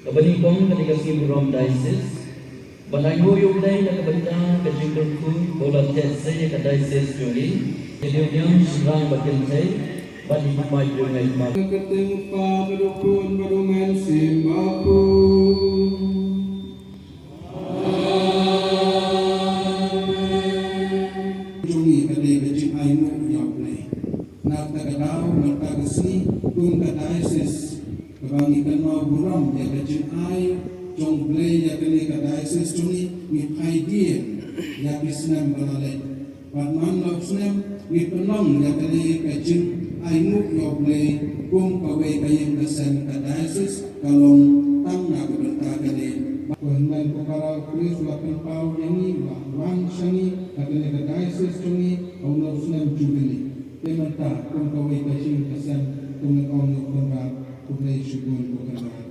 Kebanyakan ketika Rom Diocese, Banango yung day na kabantang kajingkul ku bola tese ka diocese juli, jadi yang serang batin saya, bani pamai dengan imam. Ketemu pa berukun berungan simaku. Juli kade kajing ainu yakne, nak tagadau nak tagasni kun ka diocese, kabangi kanwa buram ya kajing ai. Jong play ya kini ka diocese tuni mi idea ya kisnam balale patman lok snam mi penong ya kini ka jing ainu yo play kum kawe kayeng kasan ka diocese kalong tang na benta kini kuhendan ko para kris lapan pau yangi wan shani ka kini ka diocese tuni au lok snam jubili temata kum kawe kayeng kasan kum on yo konra kumlay shugun ko kanra.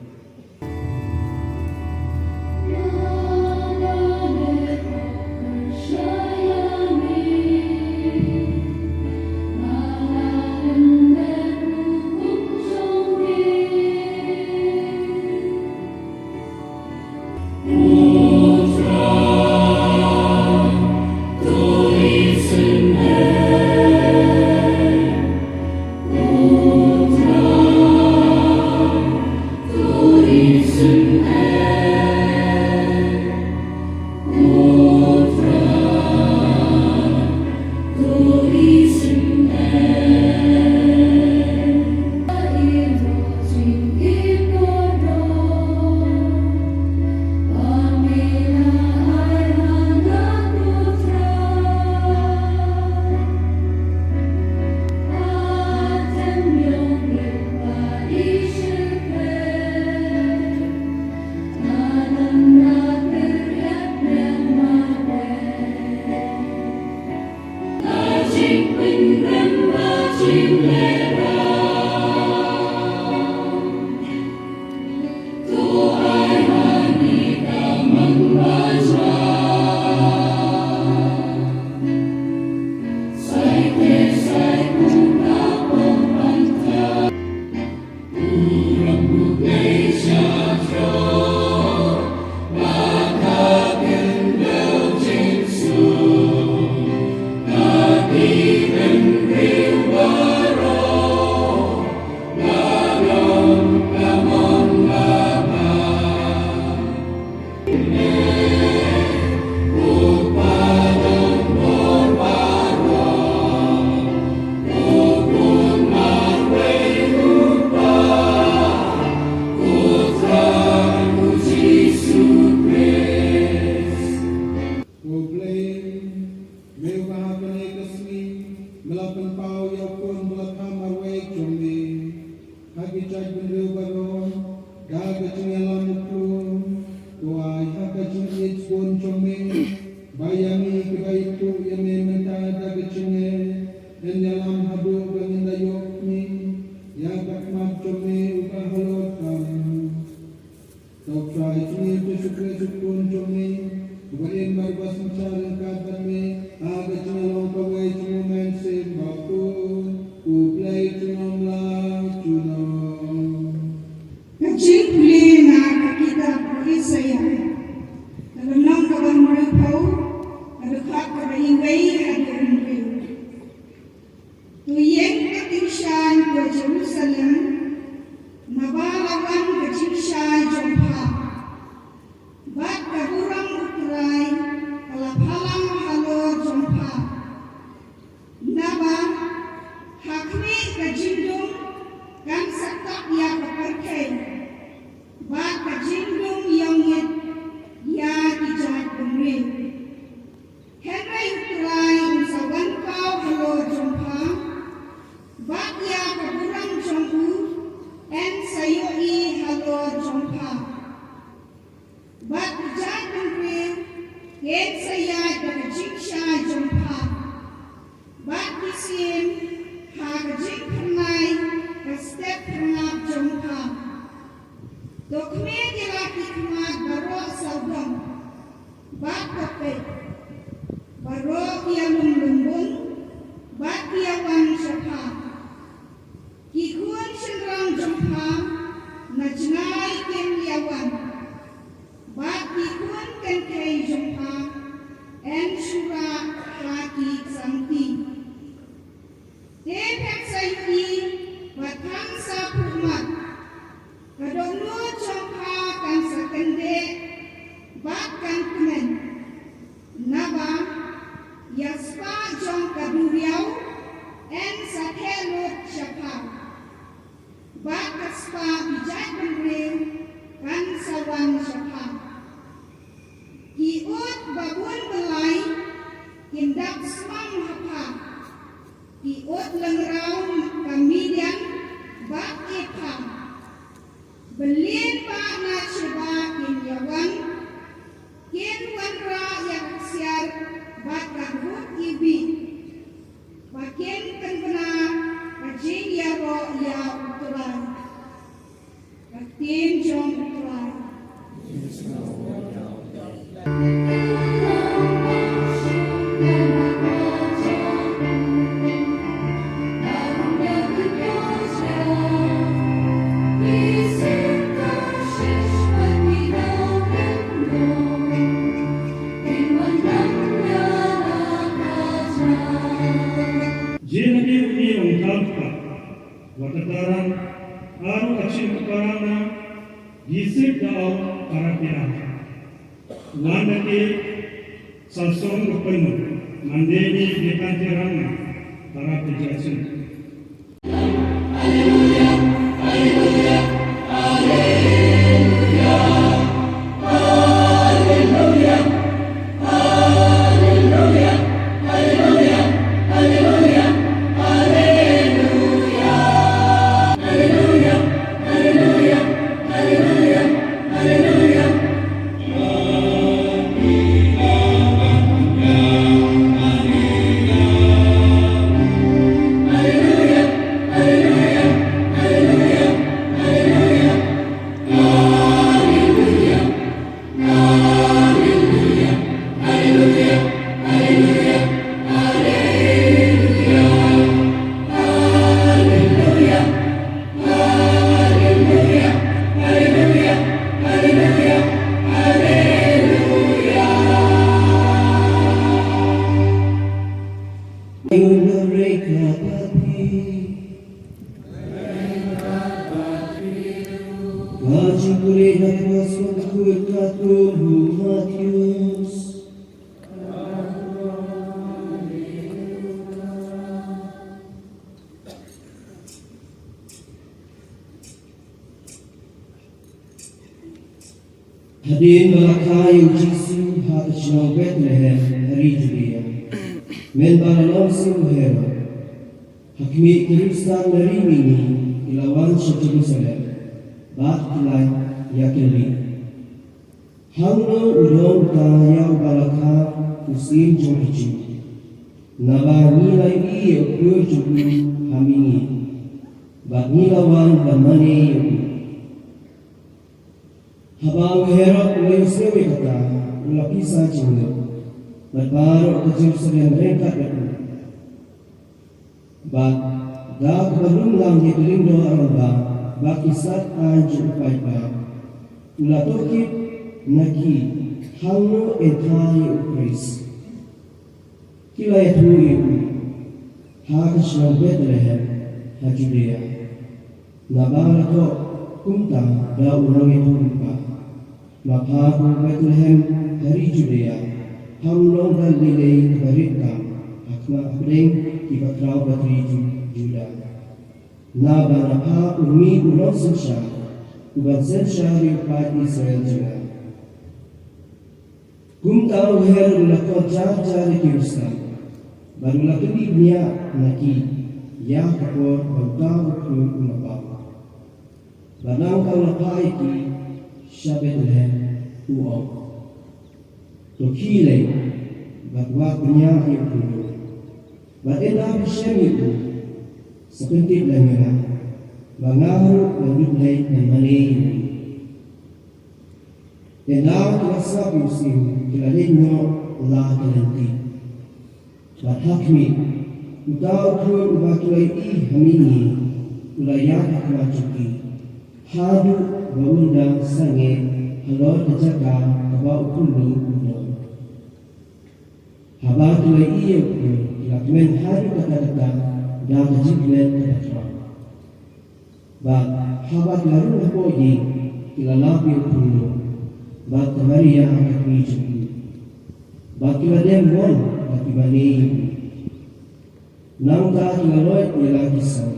baron daga cingalam plum tuai haka cingit pun come bayami kebaitu yang mementa daga cinge dan dalam hadu bangindayok ni ya bakmat come ubaholotam tok trai cinge tu sukre pun come ubain barbas mencari kadame aga cingalong pawai cimumen sembaku uplay cinamlah cunong Kajipli na kakita puli saya. Kagamlang kawan marupau, kadukak kabaiway kadurunri. Tuyeng katingsyan ke Jerusalem, nabalawan katingsyan jompa. Bat kaburang utray, kalaphalang halo jompa. Naba, hakmi kajindung, kan saktak ya kaparkay. Bat kajindung yongit ya dijat pemri. Henry utray unsawan kau halo jompa. Bat ya kaburang jompu en sayoi halo jompa. Bat dijat pemri ken saya dakajiksha jompa. Bat kisim hagajik pernai step pernah jompa. Dokme dilaki kemat baro saudang. Bat kopet. Baro ia lumbung. Bat ia wan syapa. Kikun senrang jompa. Najnai ken yawan. Bat kikun ken kei jompa. En syura haki samti. Tepek sayuki. Batang sapumat. Kadonu jompa kan sakende. Batkan kemen. Naba. Yaspa jom kaduriau. En sakelut syapa. Bat kaspa bijak benre. Kan sawan syapa. Kiut babun belai. Kindak semang hapa. Kiut lengrau kamidian. Bat epa. Belin pa na syaba kin yawan. Kin wanra yang siar. Bat kahut ibi. Bakin kenbena. Kajing yaro ya uturan. Katin jom uturan. Jinaki uni ungkalpa, watataran aru achin karana gisik dao karapira. Wanaki salsong gopenu mandeni dekantirana karapijachin. Hadirin berakai ujisu harusnya Bethlehem hari Judea. Menbalalom simuhera. Hakimi Kristan dari mini ilawan Jerusalem. bat kilai yakili hangno udon kaya balakha usim jomiji naba nilai iyo pure jubu hamini bat nilawan bamane habang herot ulay sewe kata ulapisa jingo bat baro kajir sarian rengkat betul bat dak balung lang hitlindo araba bat isat anju upai ba ulatokip naki hangno entai upris kilai thui hakashna Bethlehem hajudea nabarato kumta da urang itu lupa maphaku Bethlehem hari Judea hamlong dan nilai berita akma akdeng kibatrau batri Juda nabarapha umi ulok sensha uban sensha riupat Israel juga kumta uher ulakot jar Yerusalem baru lakadi dunia naki ya kapor bantau kru unapa banang kau lapai ki Bethlehem uau to kile batwa dunia itu batena bishem itu sepentit lamena bangaru lanjut naik namane tena kuasa musim kilalenyo la talenti bathakmi utau kru ubatulai hamini ulayat kuacuki hadu baunda sange halor kejaka kaba ukulu ulo habatulai iyo kru kilakmen hadu kata-kata dan kejikmen kata-kata bat habat lalu napoji kilalapi ukulu bat kamaria kakmi cuki bat kiladem mon bakibani nangka kilaloy ialah kisah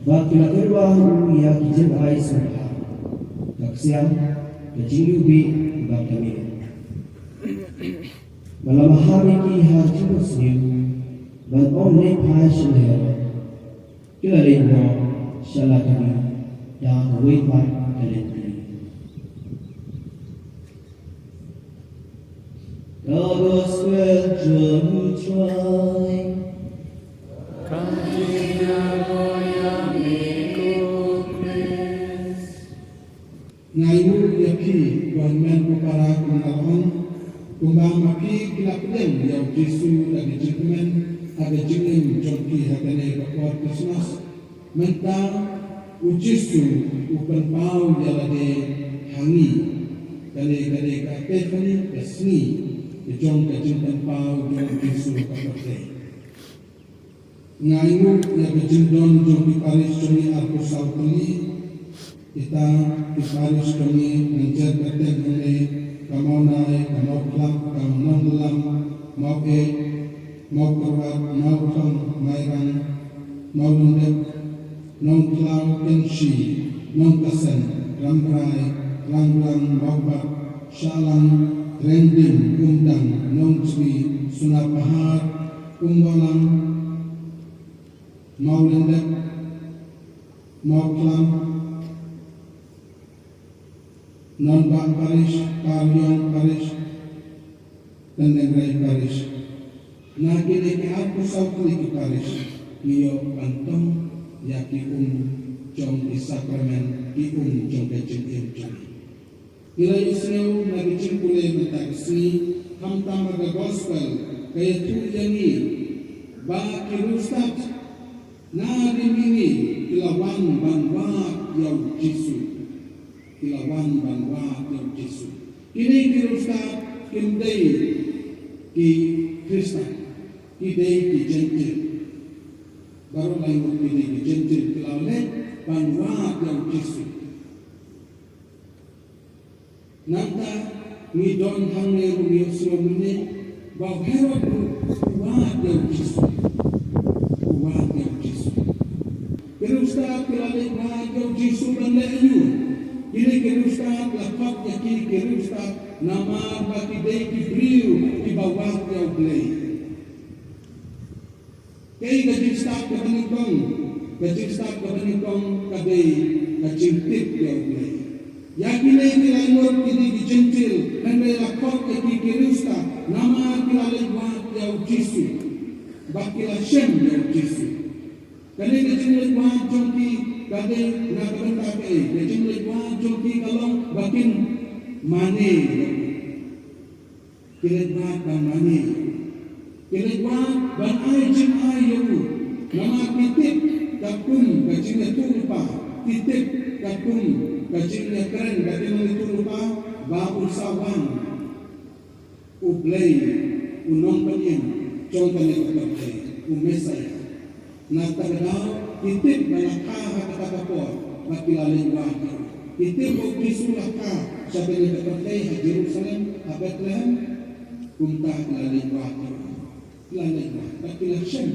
bat kilakerwa ia kijen ai sarha kaksian kejingubi bat kami malam hari ki harju muslim bat omne passion hero kilalino shalakani dan wipat kalenti the gospel journey try ngaimu yaki government kupara kungalon kumbang mapi kilapden yang Yesu ada jingmen ada jingin jonki hakane kapor Christmas menta ujisu upan pau jalade hangi kale ka petani kasni jong ka jingkan pau jong Yesu kapor ngaimu ya bejindon jonki paris jongi arko sautani kita diparis kami menjer kerten oleh kamau naik, kamau kelap, kamau dalam, mau keluar, mau kang, mairang, mau lundek, nong kelau kenshi, nong kasen, rambrai, ramblang, mau bak, shalang, rending, undang, nong cui, sunat pahar, umbalang, mau lundek, mau kelam, non bang parish, parion parish, dan negrai parish. Nah kini aku sautli parish, niyo pantong yaki jong di sakramen ki jong kecil jong. Kira Israel nagi cimpule mentaksi hamtam aga gospel kaya tu yangi ba kirustat na dimini kilawan banwa yaw Yesu. Kilawan banwa yang Yesus. Kini kirustat kindai ki Kristen, kindai ki jentil. Baru lain kini ki jentil kilaulet banwa yang Yesus. Nanta ngidon hangne rumi surumne bau herot wa yang Yesus. Wa yang Yesus. Kirustat kilaulet wa yang Yesus dan leyu. Kini kirustat lapat yaki kirustat nama baki day kibriu di bawah yang play. Kay gajistat kabanitong kadai kajintip yang play. Yakini kilaingot kini dijentil hendak lakot eki kirusta nama kilalai buat yau Jisu bakila shem yau Jisu kani kejenglet buat jongki kade nak bentak kejenglet buat jongki kalong bakin mane kilet buat ban mane kilet buat ban ai jem ai yau nama kitip kapun kejenglet tu lupa kitip kapun kajingnya keren kajing itu lupa bau sawang ublay unong penyem contohnya kepercay umesay natagadaw kitip malakha kata kapor makilalin wahyo kitip o Kristo lakha sa pinagkakapatay sa Jerusalem at Bethlehem kumta kilalin wahyo kilalin wahyo makilasyan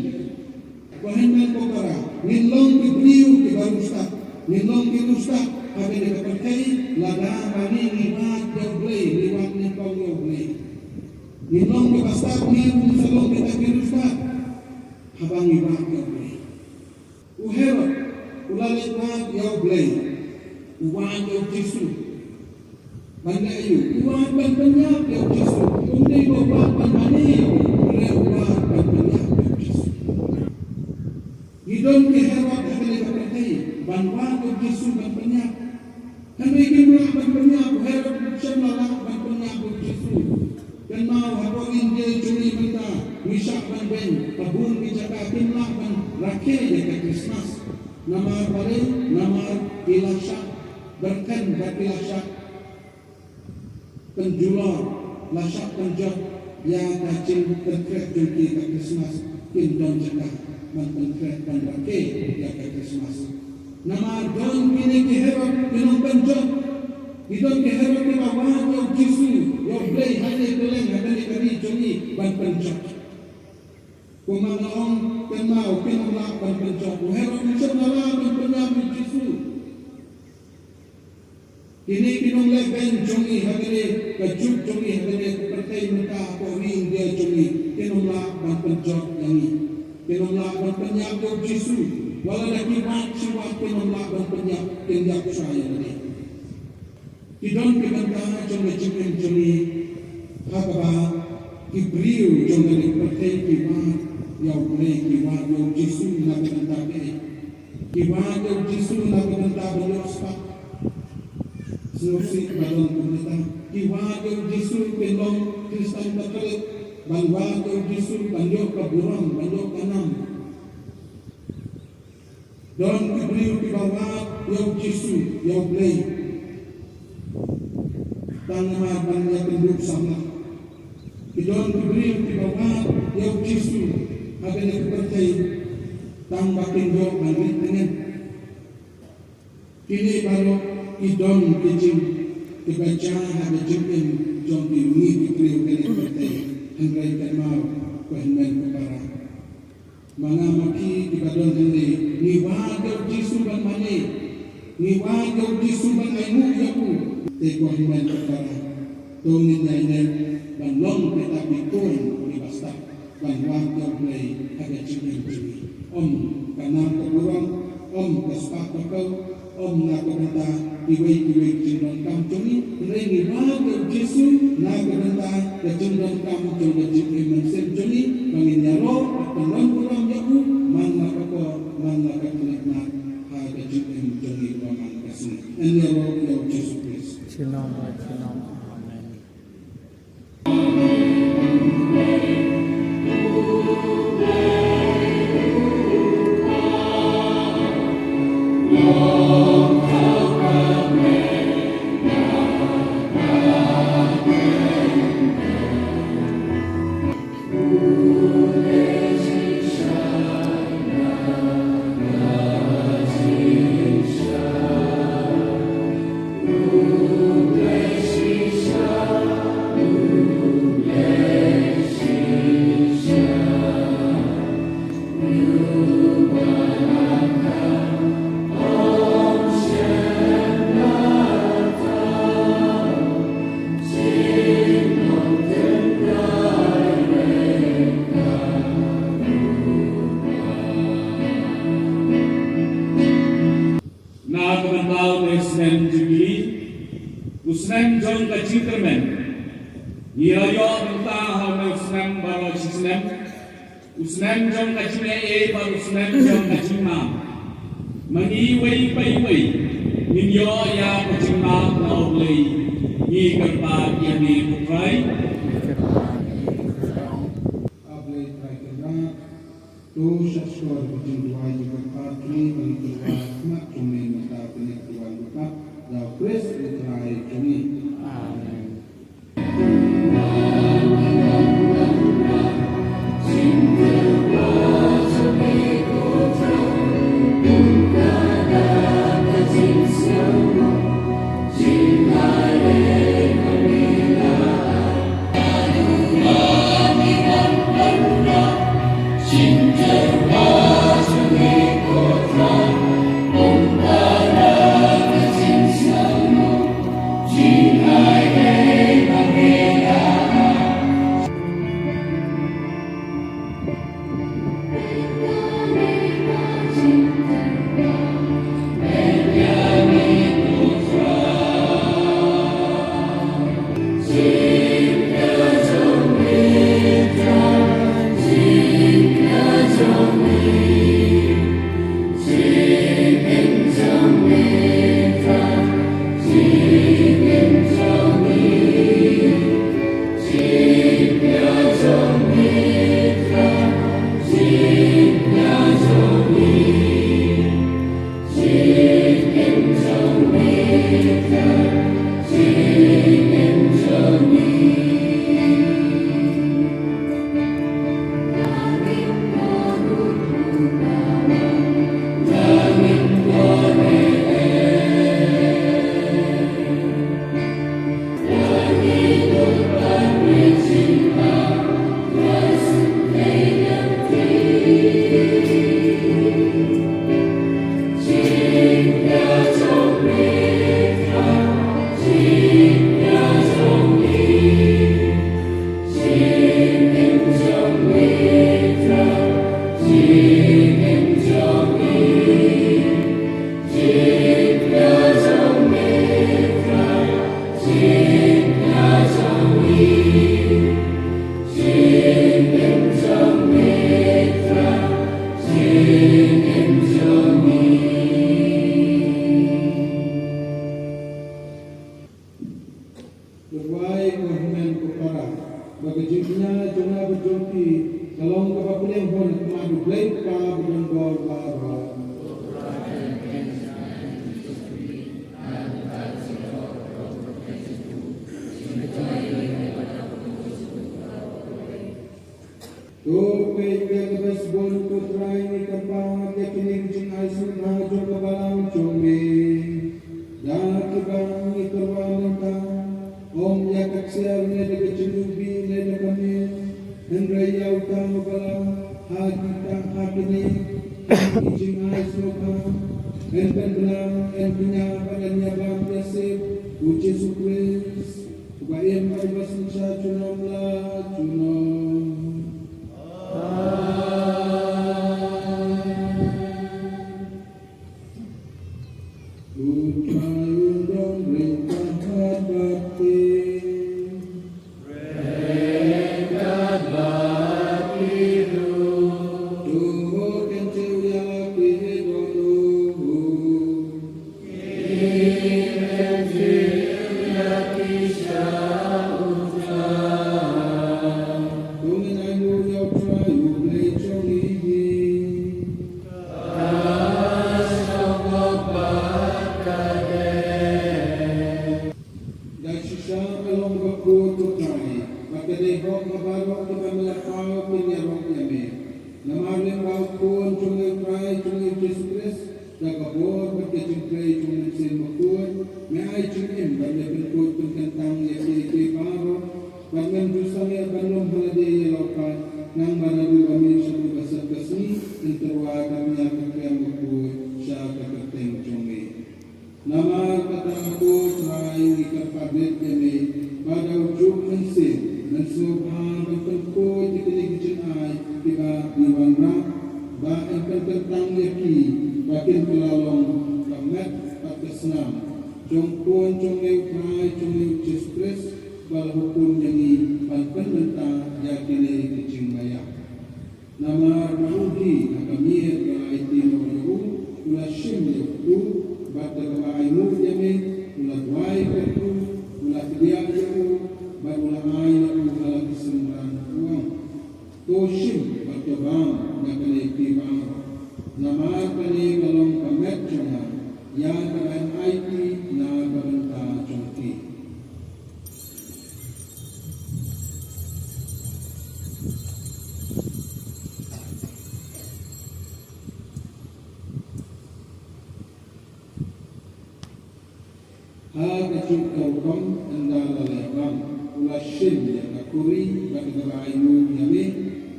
kuhendan ko kara nilong kibriyo kibarustak nilong kirustak Abi dikatakan lada bani liwat yoblay liwat ni kau yoblay. Nilong kebastak ni salong kita kirustak habang liwat yoblay. Uherot ulalit wat yoblay uwan yob Jisu. Banda iyo uwan ban banyak yob Jisu. Kundi uwan ban mani uwan ban banyak yob Jisu. Hidon keherot akan dikatakan banwan yob Jisu ban banyak. Kami kimlah berpenyak berharap bersamalah berpenyak berjisu dan mau hapoin dia curi minta misak ben tabun bijaka kimlah ben rakyat dekat Christmas nama balik nama ilasak berkan bakilasak penjual lasak penjot yang kacil terkret jengki ke Christmas kindon jaka menterkret dan rakyat dekat Christmas nama don kini keherot pinong penjot idon keherot ni bawah yo Jisu yo blay hanya keleng hadani kami joni ban penjot kumanaong kenau pinong lak ban penjot herot ni senala ban penyam Jisu kini pinong leben joni hadani kejuk joni hadani pertai muka ko ring dia joni pinong lak ban penjot yangi pinong lak ban penyam yo Jisu walau dah kibat siwat penolak dan penyak tindak saya ini. Kidon kibantah jom lecipin joni hakaba kibriu jom dari pertai kibat yau boleh kibat yau Jisu nak bentak kibat yau Jisu nak bentak beliau sepak selusi balon pemerintah kibat yau Jisu pelong Kristen Katolik bangwa yau Jisu banjok keburam banjok kanam don kibriu ki bawah yau Jisu yau blay tanah banyak penduduk sama don kibriu ki bawah yau Jisu ada yang percaya tambah tinjau langit dengan kini baru idon kecil dibaca ada jempin jom diungi kibriu kini percaya hanggai termau kehendak perkara mana maki di badan ini ni wajib Jisu ban mane ni wajib Jisu ban aimu yaku te ko himan perkara tungin lainnya ban long kita bikun di bastak ban wajib play ada cikin om karena keburang om kespak kau om nak berita diwei cindon kam cuni ni wajib Jisu nak berita cindon kam cuni cikin mensen cuni bangin nyaro penon kurang yaku mana kenikmat ada cikin cuni bangan kasih nyaro ya Yesus Kristus Shalom, shalom, amen. Nakakabantao ng Extend Jubilee Usnem jong kacitermen. Niayo minta hal usnem baro chisnem. Usnem jong kacime bar usnem jong kacima. Mani wei pai wei. Ninyo ya kacima naulei. Ni kerpa yani putrai. Ablay try kena. To shashkor kucing dua juga patri mentua mak cumi mata penik dua lupa. Dah Chris try cumi. Amen. Berwai korban kepara. Bagi jumlah jumlah berjumpi. Kalau kapal yang pun madu blake pa berjumpa baru. Tupai keras bol putra ini kapal kini kucing aisun hajo kebalang cumi. Dan kebang ikerwanita. Om ya kaksiar ne de kecubi ne de kami hendraya utama bala hakita hakini ijing aisloka en belang en punya badannya bang yasib uci sukris ubaim barbas insya cunom la cunom Ucayun dong ringkat bakti Nama kataku selain ikat kami pada ujung mensir dan subhan bertempur di kening ai tiba diwanra bahkan tentang yaki bakin pelalong kamet tak kesenam Jong pun jong leu kai jong leu jespres bal hukum yang pan lenta yakini kecing maya. Nama maudi akamir kai tino yu ula shim yu bata kai mu jame ula dwai ku ula dia yu bal ula ai na ula kesemran uang. To shim bata bang yakini tibang. Nama kani kalong kamet jona yang kaman IT na kabanta jongki. Kacuk kau anda lalaikan ula shin ya kakuri bagi aimu yame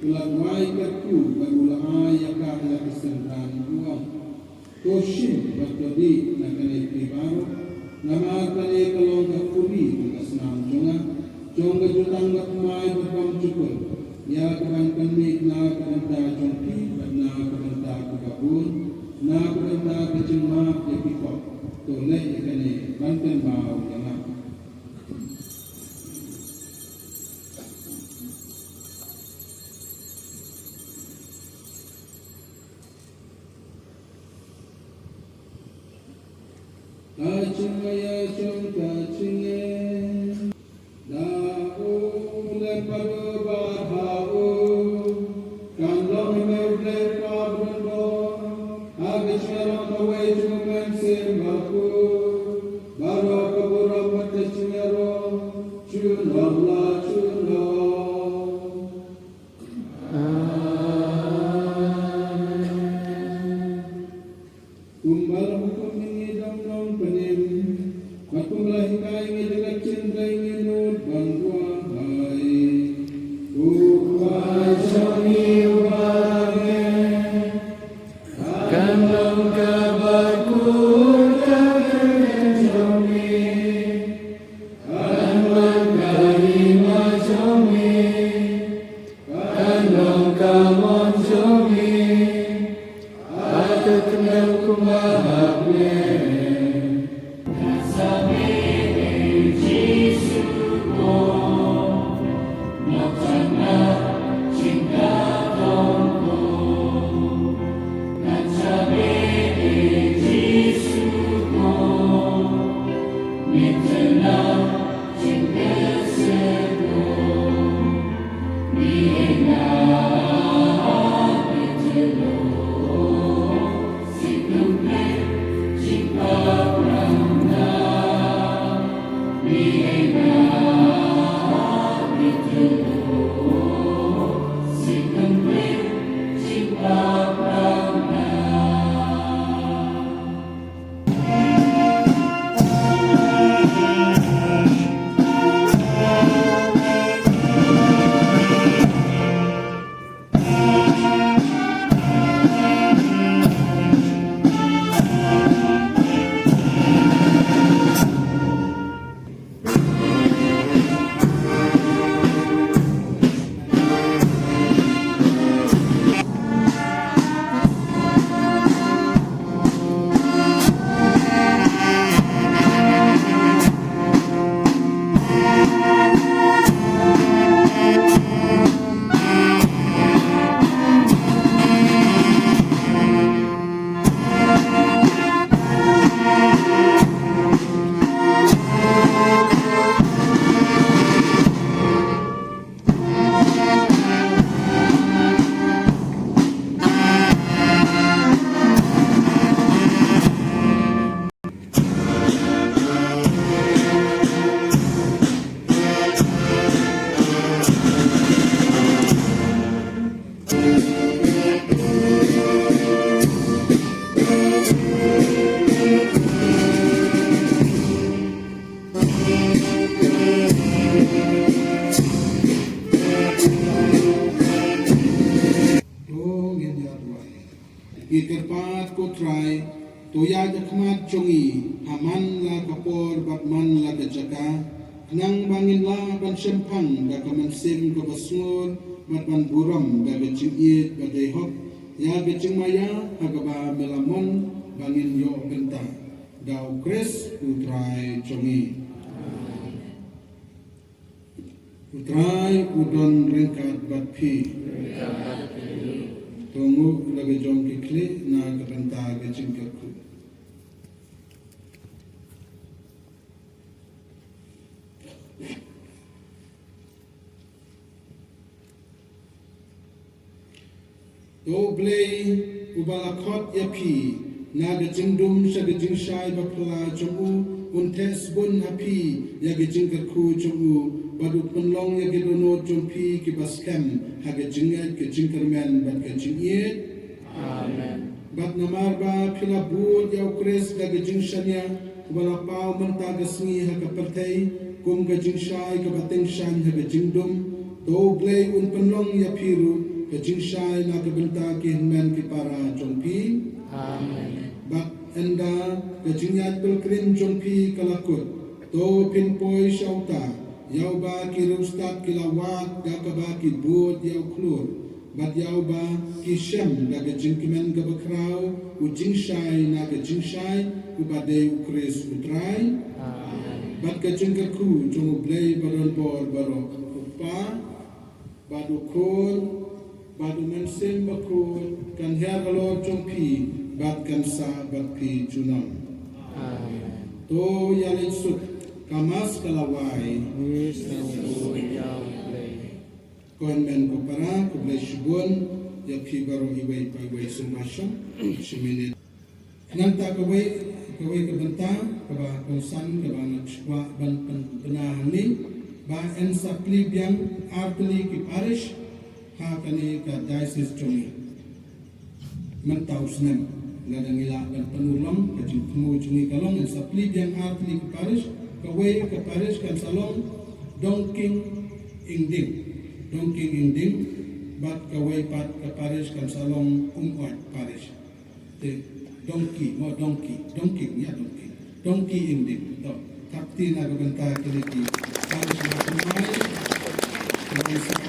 ula wai kaku bagi ula ayaka ula kesentan uang toshin bagi nakane pribaro nama kane kalong kakuri ula senam jonga jutang bakmai berbam cukul ya kaman kami na kabanta jongki na kabanta kubabun na kabanta kecuma ya pikok toleh kane banten bau yana kacungaya kacunge dao le paro bahao kandong meule pabro agishara mawe jumen sembaku baro kabura mate chungero chunala chunala kumbal hukum ini dong penim matumlah hingga ini jagat cinta ini nur bantuan hai upai sami ubane kandang kabarku kakek jomi kandang karima jomi kandang kamon jomi ada kenal kumahapne Ikerpat ko try toya jakmat chongi haman la kapor batman la kajaka nang bangin la ban sempang da kaman sim ko basur batman buram da bejingit badai hok ya bejing maya hagaba melamon bangin yo benta Dau Kris Utrai Congi Utrai Udon Ringkat Batpi Tunggu lagi jom kikli na kebenta ke cingkatku Doblei ubalakot yapi naga jingdum saga jingshai bapla jumu untes bun hapi yaga jingkatku jumu badut penlong yaga dono jumpi ki baskem haga jingat ke jingkarmen bat ke jingiet amen bat namarba pila bud yau kres daga jingshanya ubalapau mentaga sengi haga pertai kum ga jingshai ke bateng shan haga jingdum doblei un penlong yapiru Kejingshai na kebenta kihinmen kipara jongpi amen bak enda kejinyat belkrim jongpi kalakut to pinpoi shauta yau ba kirustat kilawat da kaba kibut yau klur bat yau ba kishem da kejingkimen kebekrau ujingshai na kejingshai ubade ukris utrai amen bat kejingkerku jongublei baron bor barok upa badukun Badu mensim bakun kan heralo jompi bat kan sa bat pi junam. Amen. To yalin sut kamas kalawai. Kon men ko para ko ble shibun ya pi baro iway pa iway sumasyon shiminit. Nanta kaway ke benta kaba konsan kaba nakshwa ban penahani ba en sapli biang artli ki parish hakani ka diocese Congi mentau senam ladang ila dan penulong kajing temu Congi kalong dan sapli yang artli ke parish kawai ke parish kan salong dongking ingding bat kawai pat ke parish kan salong umot parish dongki ingding to takti na kabenta kiliki parish na kumay kawai sapli